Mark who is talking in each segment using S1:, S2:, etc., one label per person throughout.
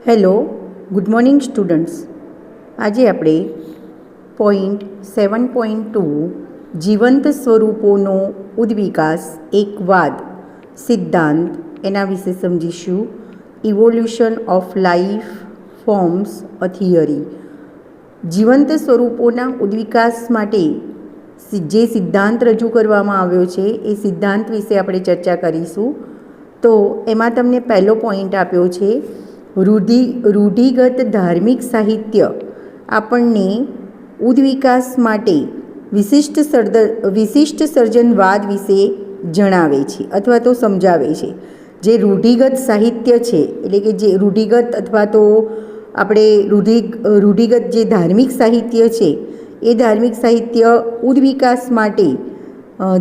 S1: Hello, good morning students. આજે આપણે point 7.2 જીવંત સ્વરૂપોનો ઉદ્વિકાસ એક વાદ સિદ્ધાંત એના વિશે સમજીશું. Evolution of life forms a theory. જીવંત સ્વરૂપોના ઉદ્વિકાસ માટે જે સિદ્ધાંત રજૂ કરવામાં આવ્યો છે એ સિદ્ધાંત વિશે આપણે ચર્ચા કરીશું. તો એમાં તમને પહેલો પોઈન્ટ આપ્યો છે, રૂઢિગત ધાર્મિક સાહિત્ય આપણને ઉદ્વિકાસ માટે વિશિષ્ટ સર્જનવાદ વિશે જણાવે છે અથવા તો સમજાવે છે. જે રૂઢિગત સાહિત્ય છે એટલે કે જે રૂઢિગત અથવા તો આપણે રૂઢિગત જે ધાર્મિક સાહિત્ય છે એ ધાર્મિક સાહિત્ય ઉદ્વિકાસ માટે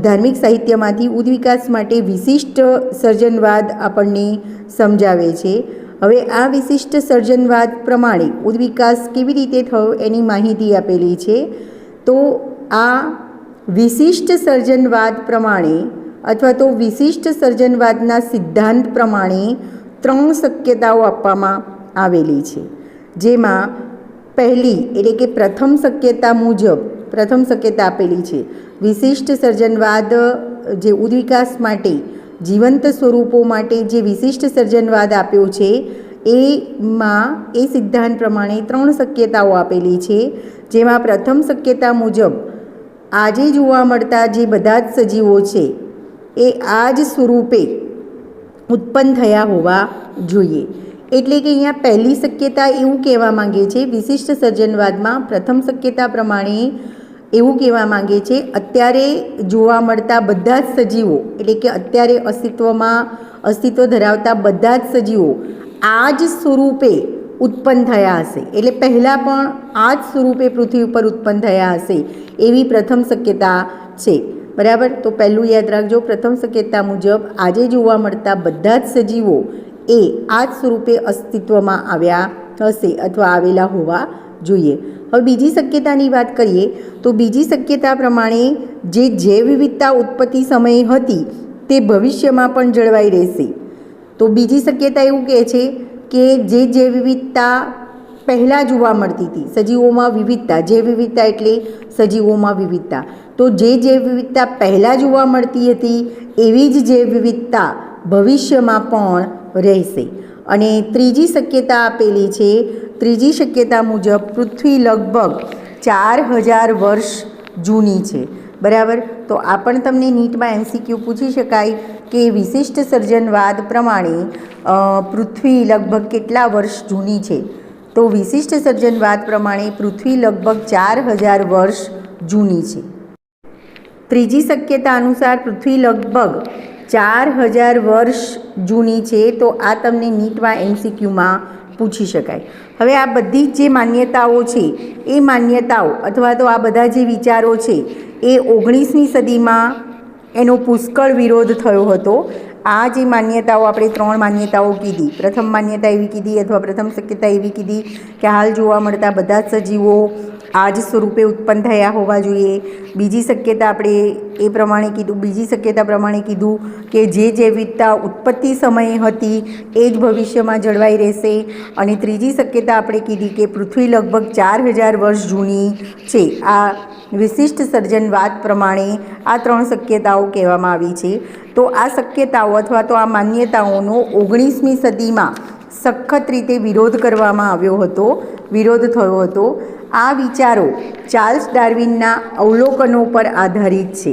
S1: ધાર્મિક સાહિત્યમાંથી ઉદ્વિકાસ માટે વિશિષ્ટ સર્જનવાદ આપણને સમજાવે છે. હવે આ વિશિષ્ટ સર્જનવાદ પ્રમાણે ઉદ્વિકાસ કેવી રીતે થયો એની માહિતી આપેલી છે. તો આ વિશિષ્ટ સર્જનવાદ પ્રમાણે અથવા તો વિશિષ્ટ સર્જનવાદના સિદ્ધાંત પ્રમાણે 3 શક્યતાઓ આપવામાં આવેલી છે. જેમાં પહેલી એટલે કે પ્રથમ શક્યતા મુજબ પ્રથમ શક્યતા આપેલી છે, વિશિષ્ટ સર્જનવાદ જે ઉદ્વિકાસ માટે જીવંત સ્વરૂપો માટે જે વિશિષ્ટ સર્જનવાદ આપ્યો છે એમાં એ સિદ્ધાંત પ્રમાણે 3 શક્યતાઓ આપેલી છે. જેમાં પ્રથમ શક્યતા મુજબ આજે જોવા મળતા જે બધા જ સજીવો છે એ આ જ સ્વરૂપે ઉત્પન્ન થયા હોવા જોઈએ. એટલે કે અહીંયા પહેલી શક્યતા એવું કહેવા માંગે છે, વિશિષ્ટ સર્જનવાદમાં પ્રથમ શક્યતા પ્રમાણે એવું કહેવા માંગે છે, અત્યારે જોવા મળતા બધા જ સજીવો એટલે કે અત્યારે અસ્તિત્વ ધરાવતા બધા જ સજીવો આ જ સ્વરૂપે ઉત્પન્ન થયા હશે. એટલે પહેલાં પણ આ જ સ્વરૂપે પૃથ્વી ઉપર ઉત્પન્ન થયા હશે એવી પ્રથમ શક્યતા છે. બરાબર. તો પહેલું યાદ રાખજો, પ્રથમ શક્યતા મુજબ આજે જોવા મળતા બધા જ સજીવો એ આ જ સ્વરૂપે અસ્તિત્વમાં આવ્યા હશે અથવા આવેલા હોવા જોઈએ. હવે બીજી શક્યતાની વાત કરીએ તો બીજી શક્યતા પ્રમાણે જે જૈવ વિવિધતા ઉત્પત્તિ સમયે હતી તે ભવિષ્યમાં પણ જળવાઈ રહેશે. તો બીજી શક્યતા એવું કહે છે કે જે જૈવ વિવિધતા પહેલાં જોવા મળતી હતી, સજીવોમાં વિવિધતા, જૈવ વિવિધતા એટલે સજીવોમાં વિવિધતા, તો જે જૈવ વિવિધતા પહેલાં જોવા મળતી હતી એવી જ જૈવ વિવિધતા ભવિષ્યમાં પણ રહેશે. અને ત્રીજી શક્યતા આપેલી છે, ત્રીજી શક્યતા મુજબ પૃથ્વી લગભગ 4000 વર્ષ જૂની છે. બરાબર. તો આ પણ તમને નીટમાં MCQ પૂછી શકાય કે વિશિષ્ટ સર્જનવાદ પ્રમાણે પૃથ્વી લગભગ કેટલા વર્ષ જૂની છે. તો વિશિષ્ટ સર્જનવાદ પ્રમાણે પૃથ્વી લગભગ 4000 વર્ષ જૂની છે. ત્રીજી શક્યતા અનુસાર પૃથ્વી લગભગ 4000 વર્ષ જૂની છે. તો આ તમને નીટમાં MCQમાં પૂછી શકાય. હવે આ બધી જ જે માન્યતાઓ છે એ માન્યતાઓ અથવા તો આ બધા જે વિચારો છે એ 19મી સદીમાં એનો પુષ્કળ વિરોધ થયો હતો. આ જે માન્યતાઓ આપણે 3 માન્યતાઓ કીધી, પ્રથમ માન્યતા એવી કીધી અથવા પ્રથમ શક્યતા એવી કીધી કે હાલ જોવા મળતા બધા જ સજીવો આ જ સ્વરૂપે ઉત્પન્ન થયા હોવા જોઈએ. બીજી શક્યતા આપણે એ પ્રમાણે કીધું, બીજી શક્યતા પ્રમાણે કીધું કે જે વિવિધતા ઉત્પત્તિ સમયે હતી એ જ ભવિષ્યમાં જળવાઈ રહેશે. અને ત્રીજી શક્યતા આપણે કીધી કે પૃથ્વી લગભગ 4000 વર્ષ જૂની છે. આ વિશિષ્ટ સર્જનવાદ પ્રમાણે આ 3 શક્યતાઓ કહેવામાં આવી છે. તો આ શક્યતાઓ અથવા તો આ માન્યતાઓનો 19મી સદીમાં સખત રીતે વિરોધ કરવામાં આવ્યો હતો, વિરોધ થયો હતો. આ વિચારો ચાર્લ્સ ડાર્વિનના અવલોકનો પર આધારિત છે.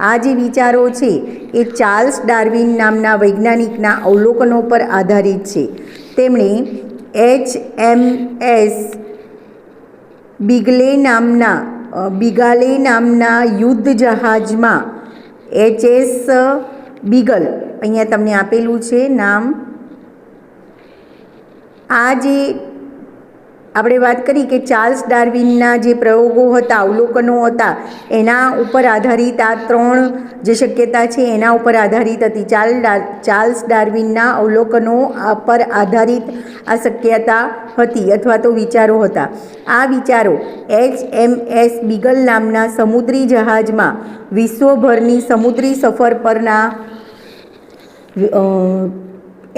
S1: આ જે વિચારો છે એ ચાર્લ્સ ડાર્વિન નામના વૈજ્ઞાનિકના અવલોકનો પર આધારિત છે. તેમણે HMS બિગાલે નામના યુદ્ધ જહાજમાં HS બીગલ, અહીંયા તમને આપેલું છે નામ. આ જે આપણે વાત કરી કે ચાર્લ્સ ડાર્વિનના જે પ્રયોગો હતા, અવલોકનો હતા, એના ઉપર આધારિત આ 3 જે શક્યતા છે એના ઉપર આધારિત હતી. ચાર્લ્સ ડાર્વિનના અવલોકનો પર આધારિત આ શક્યતા હતી અથવા તો વિચારો હતા. આ વિચારો HMS બીગલ નામના સમુદ્રી જહાજમાં વિશ્વભરની સમુદ્રી સફર પરના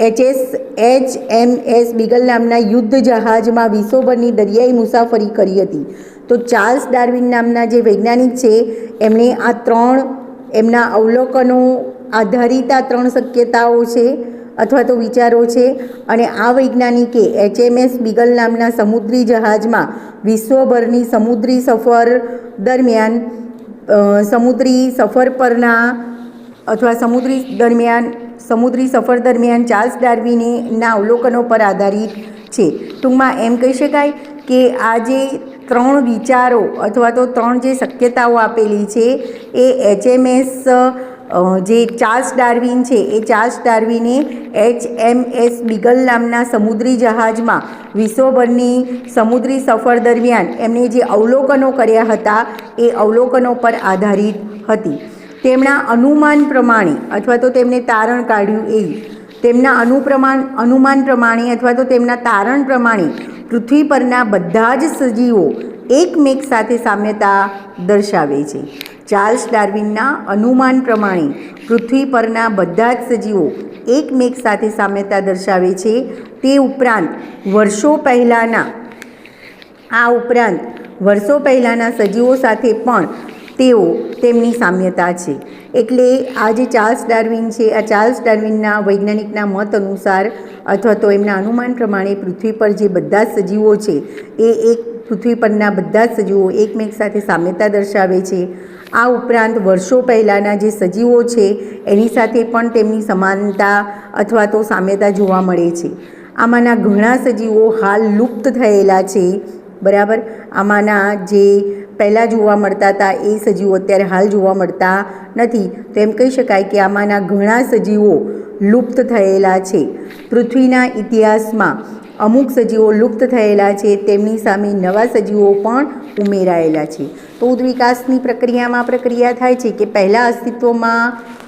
S1: HMS બીગલ નામના યુદ્ધ જહાજમાં વિશ્વભરની દરિયાઈ મુસાફરી કરી હતી. તો ચાર્લ્સ ડાર્વિન નામના જે વૈજ્ઞાનિક છે એમણે આ ત્રણ એમના અવલોકનો આધારિત આ ત્રણ શક્યતાઓ છે અથવા તો વિચારો છે, અને આ વૈજ્ઞાનિકે HMS બીગલ નામના સમુદ્રી જહાજમાં વિશ્વભરની સમુદ્રી સફર દરમિયાન સમુદ્રી સફર દરમિયાન ચાર્લ્સ ડાર્વિનના અવલોકનો પર આધારિત છે. ટૂંકમાં એમ કહી શકાય કે આ જે ત્રણ વિચારો અથવા તો ત્રણ જે શક્યતાઓ આપેલી છે એ HMS જે ચાર્લ્સ ડાર્વિન છે એ ચાર્લ્સ ડાર્વિને HMS બીગલ નામના સમુદ્રી જહાજમાં વિશ્વભરની સમુદ્રી સફર દરમિયાન એમણે જે અવલોકનો કર્યા હતા એ અવલોકનો પર આધારિત હતી. તેમના અનુમાન પ્રમાણે અથવા તો તેમને તારણ કાઢ્યું એ તેમના અનુમાન પ્રમાણે અથવા તો તેમના તારણ પ્રમાણે પૃથ્વી પરના બધા જ સજીવો એકમેક સાથે સામ્યતા દર્શાવે છે. ચાર્લ્સ ડાર્વિનના અનુમાન પ્રમાણે પૃથ્વી પરના બધા જ સજીવો એકમેક સાથે સામ્યતા દર્શાવે છે. તે ઉપરાંત વર્ષો પહેલાંના સજીવો સાથે પણ તેમની સામ્યતા છે. એટલે આ જે ચાર્લ્સ ડાર્વિન છે આ ચાર્લ્સ ડાર્વિનના વૈજ્ઞાનિકના મત અનુસાર અથવા તો એમના અનુમાન પ્રમાણે પૃથ્વી પર જે બધા જ સજીવો છે એ પૃથ્વી પરના બધા જ સજીવો એકમેક સાથે સામ્યતા દર્શાવે છે. આ ઉપરાંત વર્ષો પહેલાંના જે સજીવો છે એની સાથે પણ તેમની સમાનતા અથવા તો સામ્યતા જોવા મળે છે. આમાંના ઘણા સજીવો હાલ લુપ્ત થયેલા છે. બરાબર, આમાંના જે પહેલાં જોવા મળતા હતા એ સજીવો અત્યારે હાલ જોવા મળતા નથી. તો એમ કહી શકાય કે આમાંના ઘણા સજીવો લુપ્ત થયેલા છે. પૃથ્વીના ઇતિહાસમાં અમુક સજીવો લુપ્ત થયેલા છે, તેમની સામે નવા સજીવો પણ ઉમેરાયેલા છે. તો ઉદ્વિકાસની પ્રક્રિયા થાય છે કે પહેલાં અસ્તિત્વમાં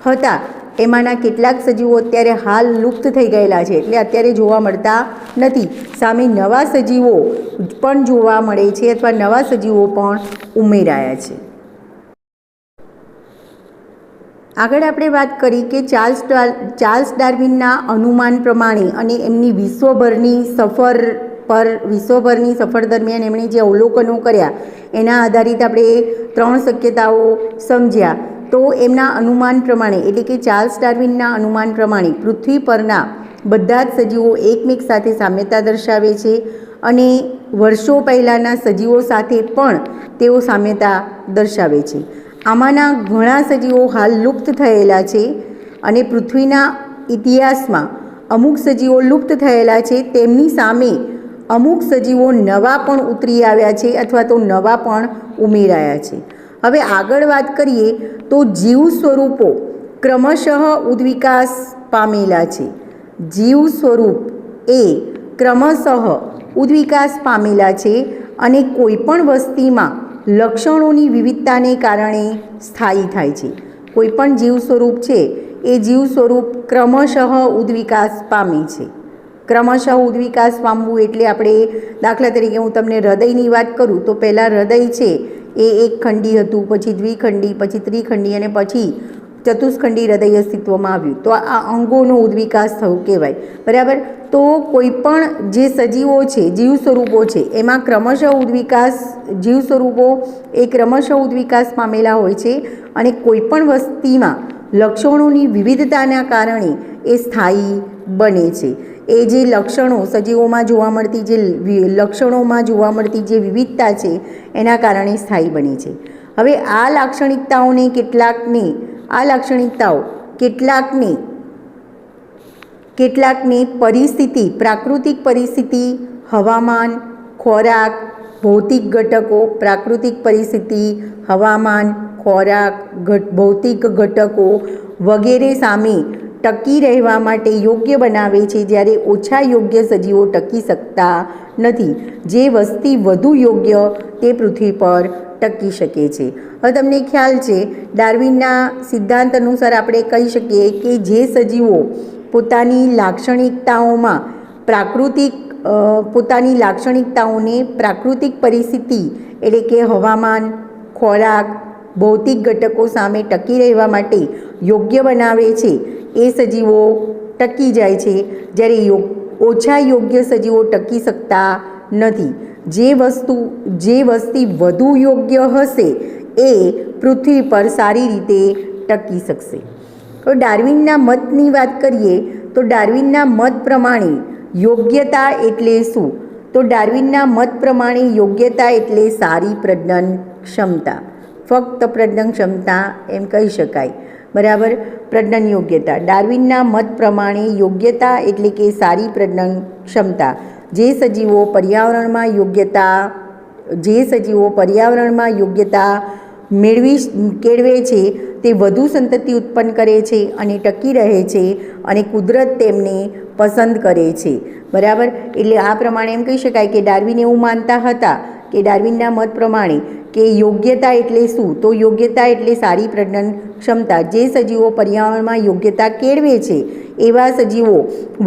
S1: હતા એમાંના કેટલાક સજીવો અત્યારે હાલ લુપ્ત થઈ ગયેલા છે, એટલે અત્યારે જોવા મળતા નથી. સામે નવા સજીવો પણ જોવા મળે છે અથવા નવા સજીવો પણ ઉમેરાયા છે. આગળ આપણે વાત કરી કે ચાર્લ્સ ડાર્વિનના અનુમાન પ્રમાણે અને એમની વિશ્વભરની સફર દરમિયાન એમણે જે અવલોકનો કર્યા એના આધારિત આપણે ત્રણ શક્યતાઓ સમજ્યા. તો એમના અનુમાન પ્રમાણે એટલે કે ચાર્લ્સ ડાર્વિનના અનુમાન પ્રમાણે પૃથ્વી પરના બધા જ સજીવો એકમેક સાથે સામ્યતા દર્શાવે છે અને વર્ષો પહેલાંના સજીવો સાથે પણ તેઓ સામ્યતા દર્શાવે છે. આમાંના ઘણા સજીવો હાલ લુપ્ત થયેલા છે અને પૃથ્વીના ઇતિહાસમાં અમુક સજીવો લુપ્ત થયેલા છે, તેમની સામે અમુક સજીવો નવા પણ ઉતરી આવ્યા છે અથવા તો નવા પણ ઉમેરાયા છે. હવે આગળ વાત કરીએ તો જીવ સ્વરૂપો ક્રમશઃ ઉદ્વિકાસ પામેલા છે. જીવ સ્વરૂપ એ ક્રમશઃ ઉદ્વિકાસ પામેલા છે અને કોઈપણ વસ્તીમાં લક્ષણોની વિવિધતાને કારણે સ્થાયી થાય છે. કોઈપણ જીવ સ્વરૂપ છે એ જીવ સ્વરૂપ ક્રમશઃ ઉદ્વિકાસ પામે છે. ક્રમશઃ ઉદ્વિકાસ પામવું એટલે આપણે દાખલા તરીકે હું તમને હૃદયની વાત કરું તો પહેલાં હૃદય છે એ એક ખંડી હતું, પછી દ્વિખંડી, પછી ત્રિખંડી અને પછી ચતુષ્ખંડી હૃદય અસ્તિત્વમાં આવ્યું. તો આ અંગોનો ઉદ્વિકાસ થયો કહેવાય. બરાબર, તો કોઈપણ જે સજીવો છે જીવ સ્વરૂપો છે એમાં જીવ સ્વરૂપો એ ક્રમશઃ ઉદ્વિકાસ પામેલા હોય છે અને કોઈપણ વસ્તીમાં લક્ષણોની વિવિધતાના કારણે એ સ્થાયી બને છે. એ જે લક્ષણો સજીવોમાં જોવા મળતી જે વિવિધતા છે એના કારણે સ્થાયી બને છે. હવે આ લાક્ષણિકતાઓને કેટલાકને પરિસ્થિતિ, પ્રાકૃતિક પરિસ્થિતિ, હવામાન, ખોરાક, ભૌતિક ઘટકો, પ્રાકૃતિક પરિસ્થિતિ, હવામાન, ખોરાક, ભૌતિક ઘટકો વગેરે સામે ટકી રહેવા માટે યોગ્ય બનાવે છે, જ્યારે ઓછા યોગ્ય સજીવો ટકી શકતા નથી. જે વસ્તી વધુ યોગ્ય તે પૃથ્વી પર ટકી શકે છે. હવે તમને ખ્યાલ છે ડાર્વિનના સિદ્ધાંત અનુસાર આપણે કહી શકીએ કે જે સજીવો પોતાની લાક્ષણિકતાઓને પ્રાકૃતિક પરિસ્થિતિ એટલે કે હવામાન, ખોરાક, ભૌતિક ઘટકો સામે ટકી રહેવા માટે યોગ્ય બનાવે છે એ સજીવો ટકી જાય છે, જ્યારે ઓછા યોગ્ય સજીવો ટકી શકતા નથી. જે વસ્તી વધુ યોગ્ય હશે એ પૃથ્વી પર સારી રીતે ટકી શકશે. તો ડાર્વિનના મતની વાત કરીએ તો ડાર્વિનના મત પ્રમાણે યોગ્યતા એટલે શું? તો ડાર્વિનના મત પ્રમાણે યોગ્યતા એટલે સારી પ્રજનન ક્ષમતા. ફક્ત પ્રજનન ક્ષમતા એમ કહી શકાય, બરાબર. પ્રજનન યોગ્યતા, ડાર્વિનના મત પ્રમાણે યોગ્યતા એટલે કે સારી પ્રજનન ક્ષમતા. જે સજીવો પર્યાવરણમાં યોગ્યતા કેળવે છે તે વધુ સંતતિ ઉત્પન્ન કરે છે અને ટકી રહે છે અને કુદરત તેમને પસંદ કરે છે, બરાબર. એટલે આ પ્રમાણે એમ કહી શકાય કે ડાર્વિન એવું માનતા હતા કે ડાર્વિનના મત પ્રમાણે કે યોગ્યતા એટલે શું? તો યોગ્યતા એટલે સારી પ્રજનન ક્ષમતા. જે સજીવો પર્યાવરણમાં યોગ્યતા કેળવે છે એવા સજીવો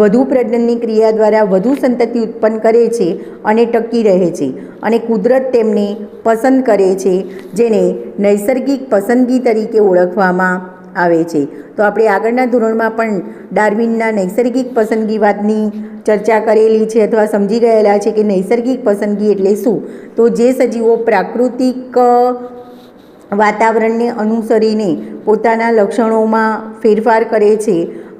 S1: વધુ પ્રજનનની ક્રિયા દ્વારા વધુ સંતતિ ઉત્પન્ન કરે છે અને ટકી રહે છે અને કુદરત તેમને પસંદ કરે છે, જેને નૈસર્ગિક પસંદગી તરીકે ઓળખવામાં આવે છે. તો આપણે આગળના ધોરણમાં પણ ડાર્વિનના નૈસર્ગિક પસંદગીવાદની ચર્ચા કરેલી છે અથવા સમજી ગયેલા છે કે નૈસર્ગિક પસંદગી એટલે શું. તો જે સજીવો પ્રાકૃતિક વાતાવરણને અનુસરીને પોતાના લક્ષણોમાં ફેરફાર કરે છે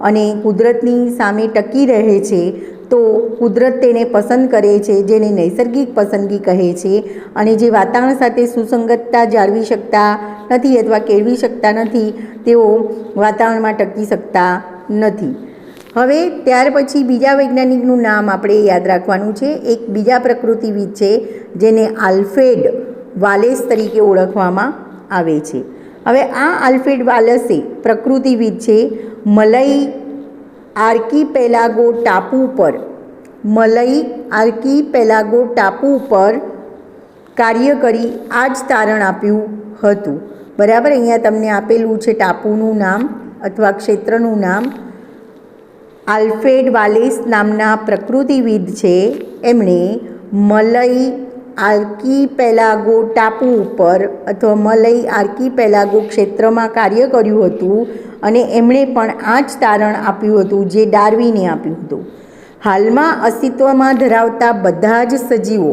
S1: અને કુદરતની સામે ટકી રહે છે, તો કુદરત તેને પસંદ કરે છે, જેને નૈસર્ગિક પસંદગી કહે છે. અને જે વાતાવરણ સાથે સુસંગતતા જાળવી શકતા નથી અથવા કેળવી શકતા નથી, તેઓ વાતાવરણમાં ટકી શકતા નથી. હવે ત્યાર પછી બીજા વૈજ્ઞાનિકનું નામ આપણે યાદ રાખવાનું છે. એક બીજા પ્રકૃતિવિદ છે જેને આલ્ફ્રેડ વાલેસ તરીકે ઓળખવામાં આવે છે. હવે આ આલ્ફ્રેડ વાલેસે પ્રકૃતિવિદ છે, મલય આર્કીપેલાગો ટાપુ પર કાર્ય કરી આ જ તારણ આપ્યું હતું, બરાબર. અહીંયા તમને આપેલું છે ટાપુનું નામ અથવા ક્ષેત્રનું નામ. આલ્ફ્રેડ વાલેસ નામના પ્રકૃતિવિદ છે, એમણે મલય આર્કીપેલાગો ટાપુ ઉપર અથવા મલય આર્કીપેલાગો ક્ષેત્રમાં કાર્ય કર્યું હતું અને એમણે પણ આ જ તારણ આપ્યું હતું જે ડાર્વિને આપ્યું હતું. હાલમાં અસ્તિત્વમાં ધરાવતા બધા જ સજીવો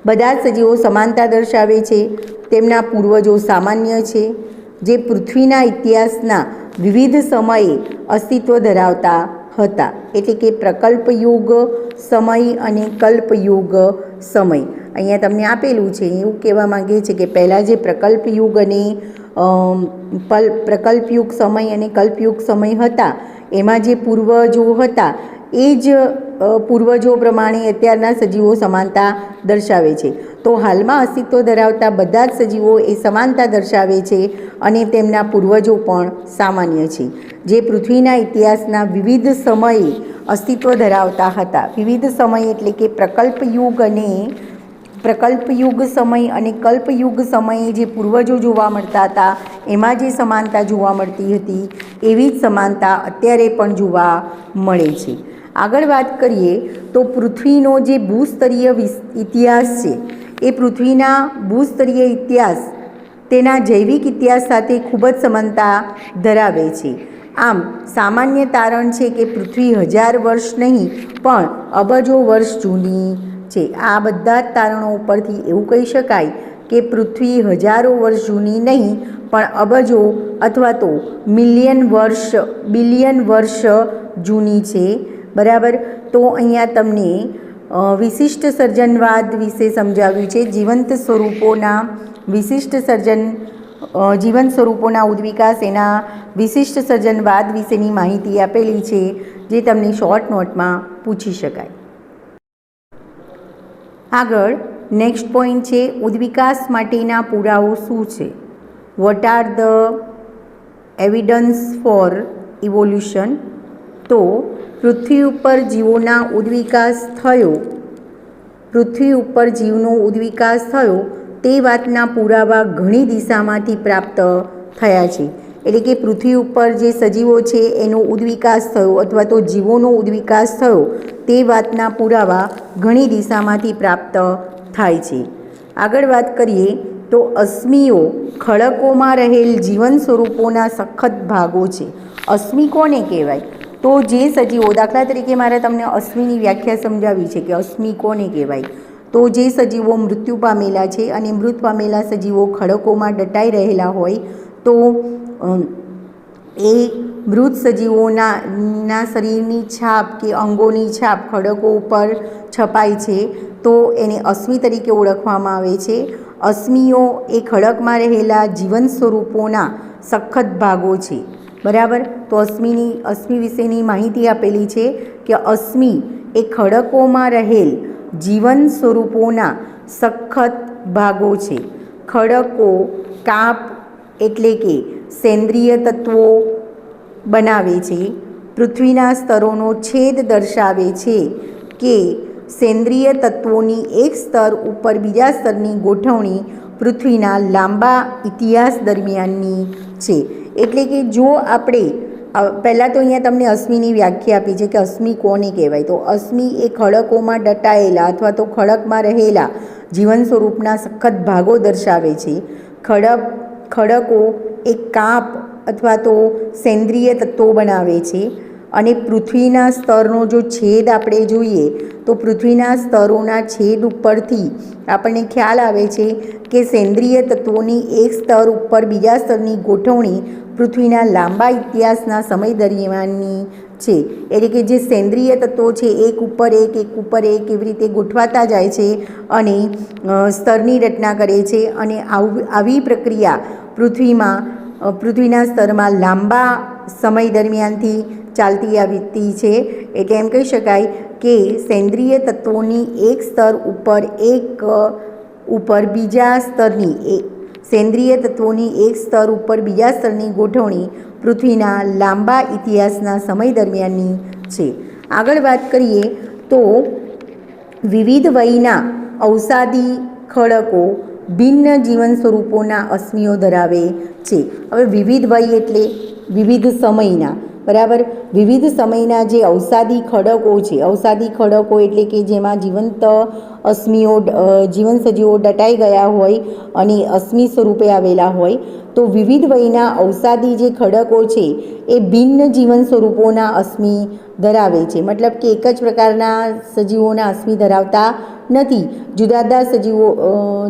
S1: બધા જ સજીવો સમાનતા દર્શાવે છે. તેમના પૂર્વજો સામાન્ય છે, જે પૃથ્વીના ઇતિહાસના વિવિધ સમયે અસ્તિત્વ ધરાવતા હતા, એટલે કે પ્રકલ્પયુગ સમય અને કલ્પયુગ સમય. અહીંયા તમને આપેલું છે, એવું કહેવા માંગે છે કે પહેલાં જે પ્રકલ્પયુગ સમય અને કલ્પયુગ સમય હતા, એમાં જે પૂર્વજો હતા એ જ પૂર્વજો પ્રમાણે અત્યારના સજીવો સમાનતા દર્શાવે છે. તો હાલમાં અસ્તિત્વ ધરાવતા બધા જ સજીવો એ સમાનતા દર્શાવે છે અને તેમના પૂર્વજો પણ સામાન્ય છે, જે પૃથ્વીના ઇતિહાસના વિવિધ સમયે અસ્તિત્વ ધરાવતા હતા. વિવિધ સમય એટલે કે પ્રકલ્પયુગ સમય અને કલ્પયુગ સમયે જે પૂર્વજો જોવા મળતા હતા એમાં જે સમાનતા જોવા મળતી હતી એવી જ સમાનતા અત્યારે પણ જોવા મળે છે. આગળ વાત કરીએ તો પૃથ્વીનો જે ભૂસ્તરીય ઇતિહાસ છે, એ પૃથ્વીના ભૂસ્તરીય ઇતિહાસ તેના જૈવિક ઇતિહાસ સાથે ખૂબ જ સમાનતા ધરાવે છે. આમ સામાન્ય તારણ છે કે પૃથ્વી 1000 વર્ષ નહીં પણ અબજો વર્ષ જૂની છે. આ બધા જ તારણો ઉપરથી એવું કહી શકાય કે પૃથ્વી હજારો વર્ષ જૂની નહીં પણ અબજો અથવા તો બિલિયન વર્ષ જૂની છે, બરાબર. તો અહીંયા તમને વિશિષ્ટ સર્જનવાદ વિશે સમજાવ્યું છે. જીવંત સ્વરૂપોના ઉદ્વિકાસ, એના વિશિષ્ટ સર્જનવાદ વિશેની માહિતી આપેલી છે, જે તમને શોર્ટ નોટમાં પૂછી શકાય. આગળ નેક્સ્ટ પોઈન્ટ છે ઉદ્વિકાસ માટેના પુરાવો શું છે. What are the evidence for evolution? તો પૃથ્વી ઉપર જીવનો ઉદ્વિકાસ થયો તે વાતના પુરાવા ઘણી દિશામાંથી પ્રાપ્ત થયા છે. એટલે કે પૃથ્વી ઉપર જે સજીવો છે એનો ઉદ્વિકાસ થયો અથવા તો જીવોનો ઉદ્વિકાસ થયો તે વાતના પુરાવા ઘણી દિશામાંથી પ્રાપ્ત થાય છે. આગળ વાત કરીએ તો અશ્મિઓ ખડકોમાં રહેલ જીવન સ્વરૂપોના સખત ભાગો છે. અશ્મિ કોને કહેવાય? તો જે સજીવો, દાખલા તરીકે મારે તમને અશ્મિની વ્યાખ્યા સમજાવી છે કે અશ્મિ કોને કહેવાય. તો જે સજીવો મૃત્યુ પામેલા છે અને મૃત પામેલા સજીવો ખડકોમાં દટાઈ રહેલા હોય તો એ મૃત સજીવોના શરીરની છાપ કે અંગોની છાપ ખડકો ઉપર છપાય છે તો એને અશ્મિ તરીકે ઓળખવામાં આવે છે. અશ્મિઓ એ ખડકમાં રહેલા જીવન સ્વરૂપોના સખત ભાગો છે. બરાબર. તો અશ્મિ વિશેની માહિતી આપેલી છે કે અશ્મિ એ ખડકોમાં રહેલ જીવન સ્વરૂપોના સખત ભાગો છે. ખડકો કાપ એટલે કે સેન્દ્રિય તત્વો બનાવે છે. પૃથ્વીના સ્તરોનો છેદ દર્શાવે છે કે સેન્દ્રિય તત્વોની એક સ્તર ઉપર બીજા સ્તરની ગોઠવણી પૃથ્વીના લાંબા ઇતિહાસ દરમિયાનની છે. એટલે કે જો આપણે પહેલાં તો અહીંયા તમને અશ્મિની વ્યાખ્યા આપી છે કે અશ્મિ કોને કહેવાય. તો અશ્મિ એ ખડકોમાં દટાયેલા અથવા તો ખડકમાં રહેલા જીવન સ્વરૂપના સખત ભાગો દર્શાવે છે. ખડકો એ કાપ અથવા તો સેન્દ્રિય તત્વો બનાવે છે અને પૃથ્વીના સ્તરનો જો છેદ આપણે જોઈએ તો પૃથ્વીના સ્તરોના છેદ ઉપરથી આપણને ખ્યાલ આવે છે કે સેન્દ્રિય તત્વોની એક સ્તર ઉપર બીજા સ્તરની ગોઠવણી પૃથ્વીના લાંબા ઇતિહાસના સમય દરમિયાનની છે. એટલે કે જે સેન્દ્રિય તત્વો છે એક ઉપર એક એવી રીતે ગોઠવાતા જાય છે અને સ્તરની રચના કરે છે અને આવી પ્રક્રિયા પૃથ્વીના સ્તરમાં લાંબા સમય દરમિયાનથી ચાલતી આવતી છે. એટલે એમ કહી શકાય કે સેન્દ્રિય તત્વોની એક સ્તર ઉપર બીજા સ્તરની ગોઠવણી પૃથ્વીના લાંબા ઇતિહાસના સમય દરમિયાનની છે. આગળ વાત કરીએ તો વિવિધ વયના અવસાદી ખડકો ભિન્ન જીવન સ્વરૂપોના અશ્મિઓ ધરાવે છે. હવે વિવિધ વય એટલે વિવિધ સમયના, બરાબર. વિવિધ સમયના જે અવસાદી ખડકો છે, અવસાદી ખડકો એટલે કે જેમાં જીવંત જીવન સજીવો દટાઈ ગયા હોય અને અશ્મિ સ્વરૂપે આવેલા હોય, તો વિવિધ વયના અવસાદી જે ખડકો છે એ ભિન્ન જીવન સ્વરૂપોના અશ્મિ ધરાવે છે. મતલબ કે એક જ પ્રકારના સજીવોના અશ્મિ ધરાવતા નથી. જુદા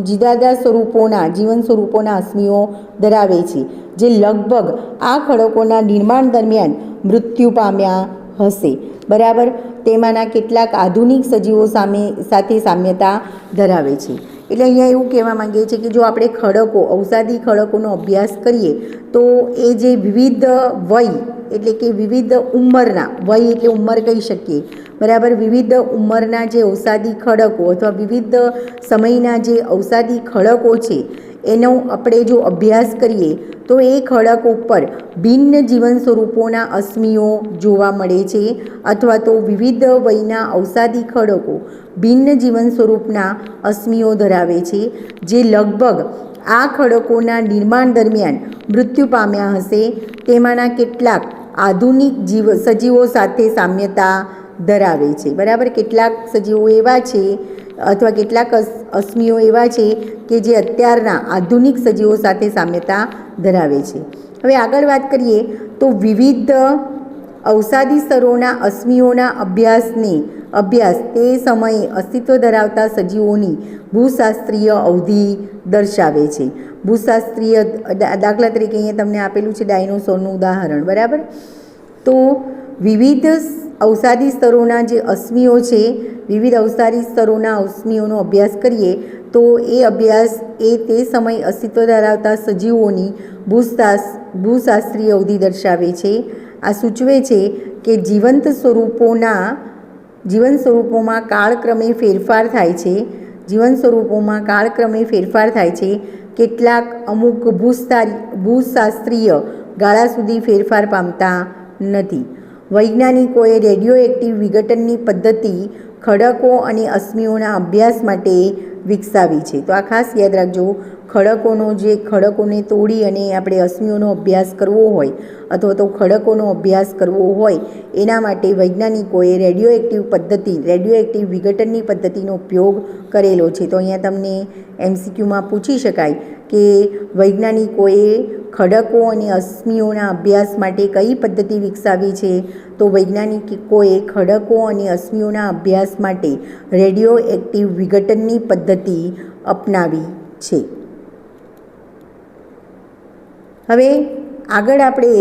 S1: જુદા સ્વરૂપોના જીવન સ્વરૂપોના અશ્મિઓ ધરાવે છે જે લગભગ આ ખડકોના નિર્માણ દરમિયાન મૃત્યુ પામ્યા હશે. બરાબર. તેમાંના કેટલાક આધુનિક સજીવો સાથે સામ્યતા ધરાવે છે. એટલે અહીંયા એવું કહેવા માંગીએ છીએ કે જો આપણે અવસાદી ખડકોનો અભ્યાસ કરીએ તો એ જે વિવિધ વય એટલે કે વિવિધ ઉંમરના, વય એટલે ઉંમર કહી શકીએ, બરાબર. વિવિધ ઉંમરના જે અવસાદી ખડકો અથવા વિવિધ સમયના જે અવસાદી ખડકો છે એનો આપણે જો અભ્યાસ કરીએ તો એ ખડક ઉપર ભિન્ન જીવન સ્વરૂપોના અશ્મિઓ જોવા મળે છે અથવા તો વિવિધ વયના અવસાદી ખડકો ભિન્ન જીવન સ્વરૂપના અશ્મિઓ ધરાવે છે જે લગભગ આ ખડકોના નિર્માણ દરમિયાન મૃત્યુ પામ્યા હશે. તેમાંના કેટલાક આધુનિક સજીવો સાથે સામ્યતા ધરાવે છે. બરાબર. કેટલાક સજીવો એવા છે અથવા કેટલાક અશ્મિઓ એવા છે કે જે અત્યારના આધુનિક સજીવો સાથે સામ્યતા ધરાવે છે. હવે આગળ વાત કરીએ તો વિવિધ અવસાદી સ્તરોના અશ્મિઓના અભ્યાસ તે સમયે અસ્તિત્વ ધરાવતા સજીવોની ભૂશાસ્ત્રીય અવધિ દર્શાવે છે. ભૂશાસ્ત્રીય દાખલા તરીકે અહીંયા તમને આપેલું છે ડાયનોસોરનું ઉદાહરણ, બરાબર. તો વિવિધ અવસાદી સ્તરોના જે અશ્મિઓ છે, વિવિધ અવસાદી સ્તરોના અશ્મિઓનો અભ્યાસ કરીએ તો એ અભ્યાસ તે સમયે અસ્તિત્વ ધરાવતા સજીવોની ભૂશાસ્ત્રીય અવધિ દર્શાવે છે. આ સૂચવે છે કે જીવન સ્વરૂપોમાં કાળક્રમે ફેરફાર થાય છે. કેટલાક અમુક ભૂશાસ્ત્રીય ગાળા સુધી ફેરફાર પામતા નથી. વૈજ્ઞાનિકોએ રેડિયોએક્ટિવ વિઘટનની પદ્ધતિ ખડકો અને અશ્મિઓના અભ્યાસ માટે વિકસાવી છે. તો આ ખાસ યાદ રાખજો, ખડકોને તોડી અને આપણે અશ્મિઓનો અભ્યાસ કરવો હોય અથવા તો ખડકોનો અભ્યાસ કરવો હોય એના માટે વૈજ્ઞાનિકોએ રેડિયોએક્ટિવ વિઘટનની પદ્ધતિનો ઉપયોગ કરેલો છે. તો અહીંયા તમને MCQમાં પૂછી શકાય કે વૈજ્ઞાનિકોએ ખડકો અને અશ્મિઓના અભ્યાસ માટે કઈ પદ્ધતિ વિકસાવી છે. તો વૈજ્ઞાનિકોએ ખડકો અને અશ્મિઓના અભ્યાસ માટે રેડિયોએક્ટિવ વિઘટનની પદ્ધતિ અપનાવી છે. હવે આગળ આપણે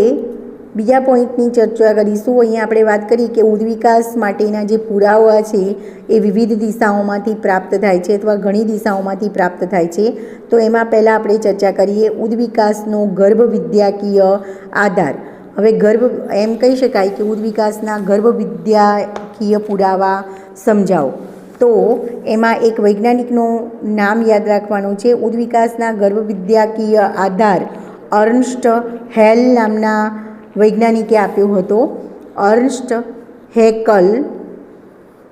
S1: બીજા પોઈન્ટની ચર્ચા કરીશું. અહીંયા આપણે વાત કરી કે ઉદ્વિકાસ માટેના જે પુરાવા છે એ વિવિધ દિશાઓમાંથી પ્રાપ્ત થાય છે અથવા ઘણી દિશાઓમાંથી પ્રાપ્ત થાય છે. તો એમાં પહેલાં આપણે ચર્ચા કરીએ ઉદ્વિકાસનો ગર્ભવિદ્યાકીય આધાર. હવે એમ કહી શકાય કે ઉદ્વિકાસના ગર્ભવિદ્યાકીય પુરાવા સમજાવો. તો એમાં એક વૈજ્ઞાનિકનું નામ યાદ રાખવાનું છે. ઉદ્વિકાસના ગર્ભવિદ્યાકીય આધાર અર્ન્સ્ટ હેલ નામના વૈજ્ઞાનિકે આપ્યો હતો.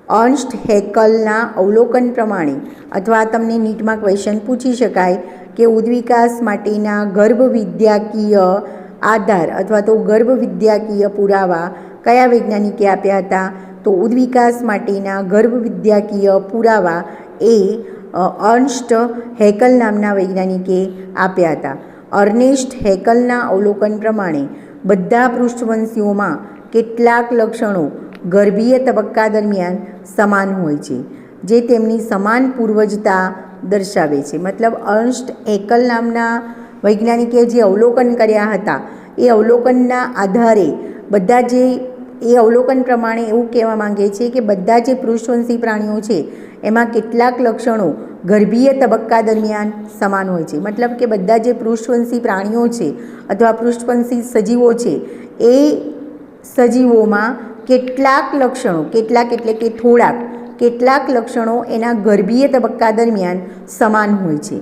S1: અર્ન્સ્ટ હેકલના અવલોકન પ્રમાણે અથવા તમને નીટમાં ક્વેશ્ચન પૂછી શકાય કે ઉદ્વિકાસ માટેના ગર્ભવિદ્યાકીય આધાર અથવા તો ગર્ભવિદ્યાકીય પુરાવા કયા વૈજ્ઞાનિકે આપ્યા હતા. તો ઉદ્વિકાસ માટેના ગર્ભવિદ્યાકીય પુરાવા એ અર્ન્સ્ટ હેકલ નામના વૈજ્ઞાનિકે આપ્યા હતા. અર્નેસ્ટ હેકલના અવલોકન પ્રમાણે બધા પૃષ્ઠવંશીઓમાં કેટલાક લક્ષણો ગર્ભીય તબક્કા દરમિયાન સમાન હોય છે જે તેમની સમાન પૂર્વજતા દર્શાવે છે. મતલબ અર્ન્સ્ટ હેકલ નામના વૈજ્ઞાનિકે જે અવલોકન કર્યા હતા એ અવલોકનના આધારે એ અવલોકન પ્રમાણે એવું કહેવા માંગે છે કે બધા જે પૃષ્ઠવંશી પ્રાણીઓ છે એમાં કેટલાક લક્ષણો ગર્ભીય તબક્કા દરમિયાન સમાન હોય છે. મતલબ કે બધા જે પૃષ્ઠવંશી પ્રાણીઓ છે અથવા પૃષ્ઠવંશી સજીવો છે એ સજીવોમાં કેટલાક લક્ષણો એના ગર્ભીય તબક્કા દરમિયાન સમાન હોય છે,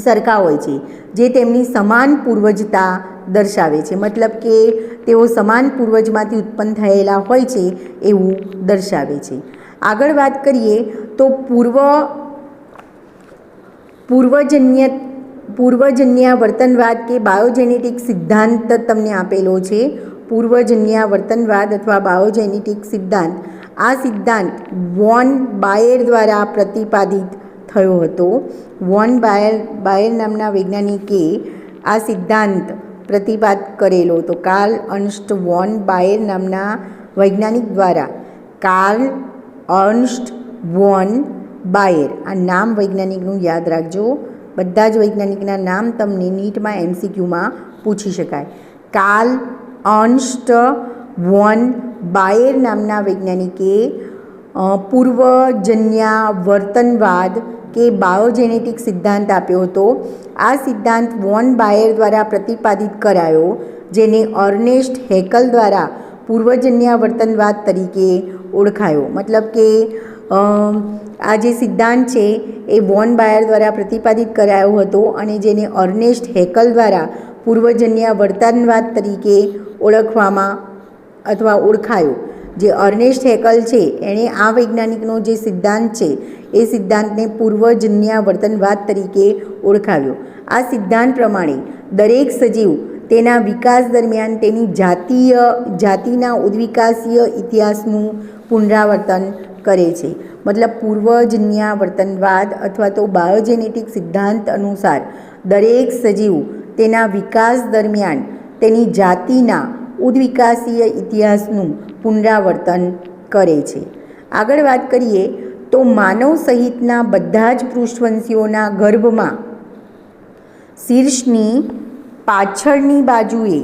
S1: સરખા હોય છે, જે તેમની સમાન પૂર્વજતા દર્શાવે છે. મતલબ કે તેઓ સમાન પૂર્વજમાંથી ઉત્પન્ન થયેલા હોય છે એવું દર્શાવે છે. આગળ વાત કરીએ તો પૂર્વજન્યાવર્તનવાદ કે બાયોજેનેટિક સિદ્ધાંત તમને આપેલો છે. પૂર્વજન્યાવર્તનવાદ અથવા બાયોજેનેટિક સિદ્ધાંત, આ સિદ્ધાંત વોન બાયર દ્વારા પ્રતિપાદિત થયો હતો. વોન બાયર નામના વૈજ્ઞાનિકે આ સિદ્ધાંત પ્રતિપાદ કરેલો હતો. કાર્લ અર્ન્સ્ટ વોન બાયર નામના વૈજ્ઞાનિક દ્વારા કાર્લ અર્ન્સ્ટ વોન બાયર, આ નામ વૈજ્ઞાનિકનું યાદ રાખજો. બધા જ વૈજ્ઞાનિકના નામ તમને નીટમાં MCQમાં પૂછી શકાય. કાર્લ અર્ન્સ્ટ વોન બાયર નામના વૈજ્ઞાનિકે પૂર્વજન્યાવર્તનવાદ કે બાયોજેનેટિક સિદ્ધાંત આપ્યો હતો. આ સિદ્ધાંત વોન બાયર દ્વારા પ્રતિપાદિત કરાયો, જેને અર્નેસ્ટ હેકલ દ્વારા પૂર્વજન્યાવર્તનવાદ તરીકે ઓળખાયો. મતલબ કે આ જે સિદ્ધાંત છે એ વોન બાયર દ્વારા પ્રતિપાદિત કરાયો હતો અને જેને અર્નેસ્ટ હેકલ દ્વારા પૂર્વજન્યાવર્તનવાદ તરીકે ઓળખવામાં અથવા ઓળખાયો. જે અર્નેસ્ટ હેકલ છે એણે આ વૈજ્ઞાનિકનો જે સિદ્ધાંત છે એ સિદ્ધાંતને પૂર્વજન્યાવર્તનવાદ તરીકે ઓળખાવ્યો. આ સિદ્ધાંત પ્રમાણે દરેક સજીવ તેના વિકાસ દરમિયાન તેની જાતિના ઉદ્વિકાસીય ઇતિહાસનું પુનરાવર્તન કરે છે. મતલબ પૂર્વજન્યાવર્તનવાદ અથવા તો બાયોજેનેટિક સિદ્ધાંત અનુસાર દરેક સજીવ તેના વિકાસ દરમિયાન તેની જાતિના ઉદ્વિકાસીય ઇતિહાસનું પુનરાવર્તન કરે છે. આગળ વાત કરીએ તો માનવ સહિતના બધા જ પૃષ્ઠવંશીઓના ગર્ભમાં શીર્ષની પાછળની બાજુએ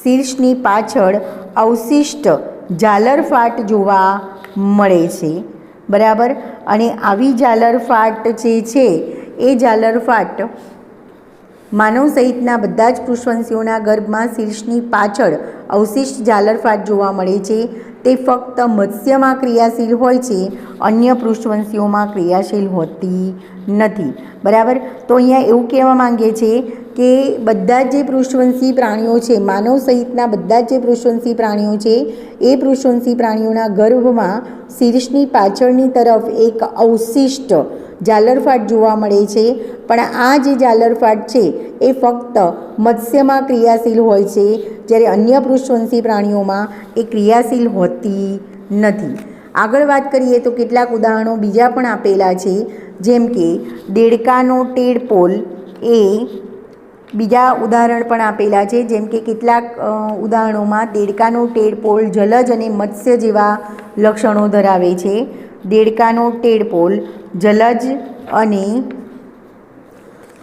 S1: શીર્ષની પાછળ અવશિષ્ટ ઝાલરફાટ જોવા મળે છે. બરાબર. અને આવી ઝાલરફાટ જે છે એ ઝાલરફાટ માનવ સહિતના બધા જ પૃષ્ઠવંશીઓના ગર્ભમાં શીર્ષની પાછળ અવશિષ્ટ ઝાલરફાટ જોવા મળે છે. તે ફક્ત મત્સ્યમાં ક્રિયાશીલ હોય છે, અન્ય પૃષ્ઠવંશીઓમાં ક્રિયાશીલ હોતી નથી. બરાબર. તો અહીંયા એવું કહેવા માંગે છે કે બધા જ જે પૃષ્ઠવંશી પ્રાણીઓ છે, માનવ સહિતના બધા જ જે પૃષ્ઠવંશી પ્રાણીઓ છે, એ પૃષ્ઠવંશી પ્રાણીઓના ગર્ભમાં શીર્ષની પાછળની તરફ એક અવશિષ્ટ ઝાલરફાટ જોવા મળે છે. પણ આ જે ઝાલરફાટ છે એ ફક્ત મત્સ્યમાં ક્રિયાશીલ હોય છે, જ્યારે અન્ય પૃષ્ઠવંશી પ્રાણીઓમાં એ ક્રિયાશીલ હોતી નથી. આગળ વાત કરીએ તો કેટલાક ઉદાહરણો બીજા પણ આપેલા છે, જેમ કે દેડકાનો ટેડપોલ એ બીજા ઉદાહરણ પણ આપેલા છે. જેમ કે કેટલાક ઉદાહરણોમાં દેડકાનો ટેડપોલ જલજ અને મત્સ્ય જેવા લક્ષણો ધરાવે છે. દેડકાનો ટેડપોલ જલજ અને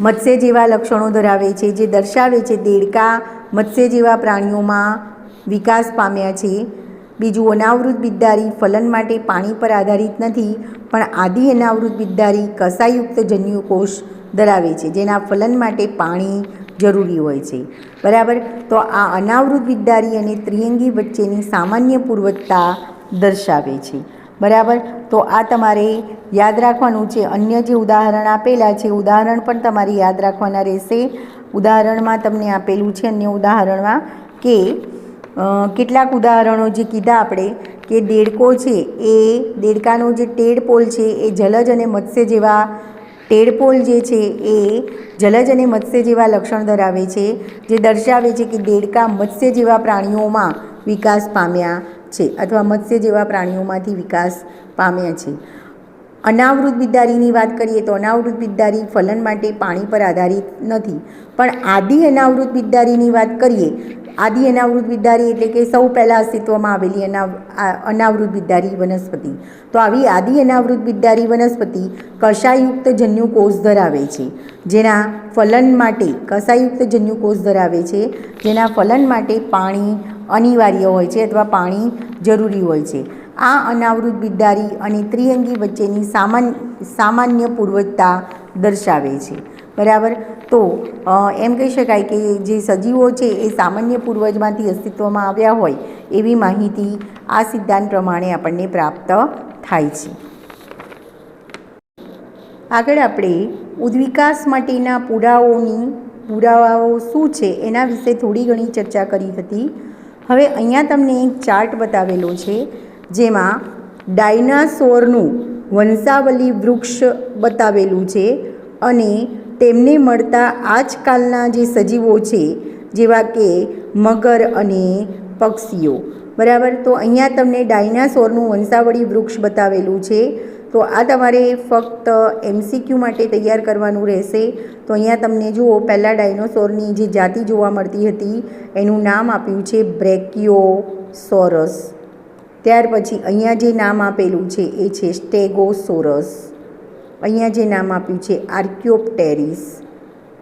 S1: મત્સ્ય જેવા લક્ષણો ધરાવે છે, જે દર્શાવે છે દેડકા મત્સ્ય જેવા પ્રાણીઓમાં વિકાસ પામ્યા છે. બીજું, અનાવૃત બિદ્દારી ફલન માટે પાણી પર આધારિત નથી, પણ આદિ અનાવૃત બિદ્દારી કસાયુક્ત જન્યુકોષ ધરાવે છે, જેના ફલન માટે પાણી જરૂરી હોય છે. બરાબર. તો આ અનાવૃત બિદ્દારી અને ત્રિઅંગી વચ્ચેની સામાન્ય પૂર્વતા દર્શાવે છે. બરાબર. તો આ તમારે યાદ રાખવાનું છે. અન્ય જે ઉદાહરણ આપેલા છે, ઉદાહરણ પણ તમારે યાદ રાખવાના રહેશે. ઉદાહરણમાં તમને આપેલું છે, અન્ય ઉદાહરણમાં કે કેટલાક ઉદાહરણો જે કીધા આપણે કે દેડકો છે એ દેડકાનો જે ટેડપોલ છે એ જલજ અને મત્સ્ય જેવા ટેડપોલ જે છે એ જલજ અને મત્સ્ય જેવા લક્ષણ ધરાવે છે, જે દર્શાવે છે કે દેડકા મત્સ્ય જેવા પ્રાણીઓમાં વિકાસ પામ્યા છે અથવા મત્સ્ય જેવા પ્રાણીઓમાંથી વિકાસ પામ્યા છે. અનાવૃત બિદ્દારીની વાત કરીએ તો અનાવૃત બિદ્દારી ફલન માટે પાણી પર આધારિત નથી, પણ આદિ અનાવૃત બિદ્દારીની વાત કરીએ, આદિ અનાવૃત બિદ્દારી એટલે કે સૌ પહેલાં અસ્તિત્વમાં આવેલી અનાવૃત બિદ્દારી વનસ્પતિ. તો આવી આદિ અનાવૃત બિદ્દારી વનસ્પતિ કષાયુક્ત જન્યુકોષ ધરાવે છે, જેના ફલન માટે કષાયુક્ત જન્યુકોષ ધરાવે છે, જેના ફલન માટે પાણી અનિવાર્ય હોય છે અથવા પાણી જરૂરી હોય છે. આ અનાવૃત બિદ્દારી અને ત્રિઅંગી વચ્ચેની સામાન્ય પૂર્વજતા દર્શાવે છે. બરાબર. તો એમ કહી શકાય કે જે સજીવો છે એ સામાન્ય પૂર્વજમાંથી અસ્તિત્વમાં આવ્યા હોય એવી માહિતી આ સિદ્ધાંત પ્રમાણે આપણને પ્રાપ્ત થાય છે. આગળ આપણે ઉદ્વિકાસ માટેના પુરાવાઓ શું છે એના વિશે થોડી ઘણી ચર્ચા કરી હતી. હવે અહીંયા તમને એક ચાર્ટ બતાવેલો છે, જેમાં ડાયનાસોરનું વંશાવલી વૃક્ષ બતાવેલું છે અને તેમને મળતા આજકાલના જે સજીવો છે, જેવા કે મગર અને પક્ષીઓ. બરાબર. તો અહીંયા તમને ડાયનાસોરનું વંશાવળી વૃક્ષ બતાવેલું છે. તો આ તમારે ફક્ત MCQ માટે તૈયાર કરવાનું રહેશે. તો અહીંયા તમને જુઓ, પહેલાં ડાયનાસોરની જે જાતિ જોવા મળતી હતી એનું નામ આપ્યું છે બ્રેકિયોસોરસ. ત્યાર પછી અહીંયા જે નામ આપેલું છે એ છે સ્ટેગોસોરસ. અહીંયા જે નામ આપ્યું છે આર્કિયોપ્ટેરિસ,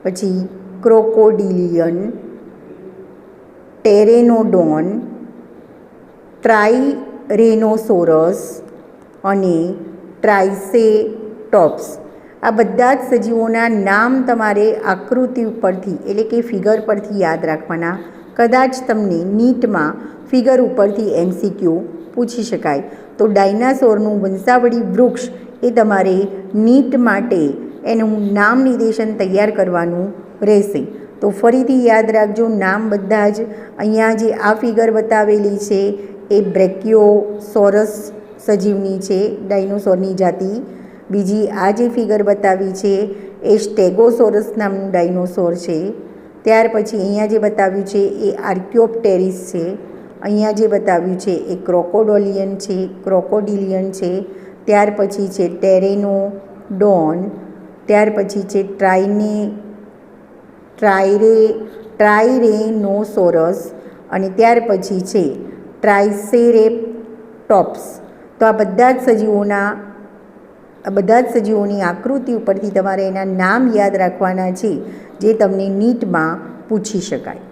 S1: પછી ક્રોકોડિલિયન, ટેરેનોડોન, ટ્રાઇરેનોસોરસ અને ટ્રાઇસેટોપ્સ. આ બધા જ સજીવોના નામ તમારે આકૃતિ ઉપરથી એટલે કે ફિગર પરથી યાદ રાખવાના. કદાચ તમને નીટમાં ફિગર ઉપરથી MCQ પૂછી શકાય. તો ડાયનાસોરનું વંશાવળી વૃક્ષ એ તમારે નીટ માટે એનું નામ નિર્દેશન તૈયાર કરવાનું રહેશે. તો ફરીથી યાદ રાખજો, નામ બધા જ અહીંયા જે આ ફિગર બતાવેલી છે એ બ્રેકિયોસોરસ સજીવની છે, ડાયનોસોરની જાતિ. બીજી આ જે ફિગર બતાવી છે એ સ્ટેગોસોરસ નામનું ડાયનોસોર છે. ત્યાર પછી અહીંયા જે બતાવ્યું છે એ આર્કિયોપ્ટેરિસ છે. અહીંયા જે બતાવ્યું છે એ ક્રોકોડિલિયન છે. ત્યાર પછી છે ટેરેનોડોન. ત્યાર પછી છે ટ્રાઇરેનોસોરસ અને ત્યાર પછી છે ટ્રાઇસેરેટોપ્સ. તો આ બધા જ સજીવોની આકૃતિ ઉપરથી તમારે એના નામ યાદ રાખવાના છે, જે તમને નીટમાં પૂછી શકાય.